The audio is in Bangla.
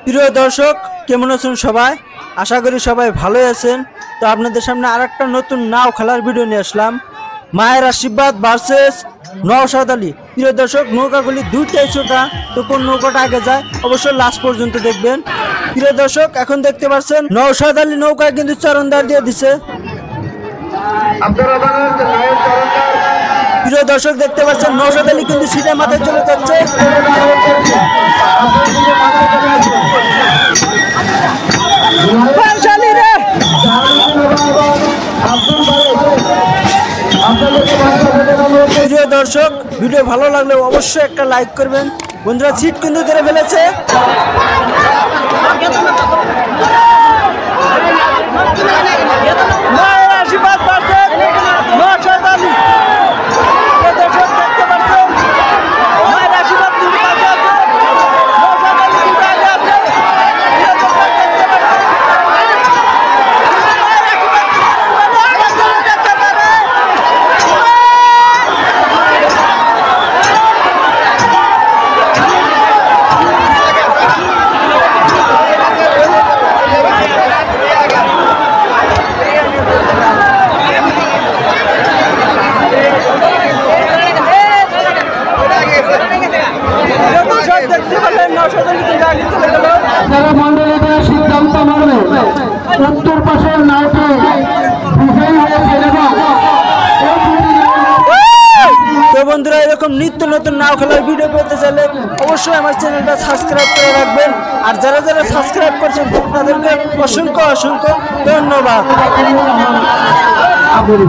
প্রিয় দর্শক, কেমন আছেন সবাই? আশা করি সবাই ভালোই আছেন। তো আপনাদের সামনে আরেকটা নতুন নাও খেলার ভিডিও নিয়ে আসলাম। মায়ের আশীর্বাদ ভার্সেস নওশাদ আলী। প্রিয় দর্শক, নৌকাগুলি দুইটাই ছোটা, তো কোন নৌকাটা আগে যায় অবশ্যই লাস্ট পর্যন্ত দেখবেন। প্রিয় দর্শক, এখন দেখতে পাচ্ছেন নওশাদ আলী নৌকায় কিন্তু চরণদার দিয়ে দিছে। প্রিয় দর্শক, দেখতে পাচ্ছেন নওশাদ আলী কিন্তু সিটের মাথায় চলে যাচ্ছে। প্রিয় দর্শক, ভিডিও ভালো লাগলে অবশ্যই একটা লাইক করবেন। বন্ধুরা সিট কিন্তু ধরে ফেলেছে। যারা মন্ডলীতে সিদ্ধান্ত মানবে উত্তর পাশের নাওটি বিজয়ী হয়েছে। তো বন্ধুরা, এরকম নিত্য নতুন নাও খেলার ভিডিও পেতে চাইলে অবশ্যই আমার চ্যানেলটা সাবস্ক্রাইব করে রাখবেন। আর যারা যারা সাবস্ক্রাইব করছেন তাদেরকে অসংখ্য অসংখ্য ধন্যবাদ। আবুল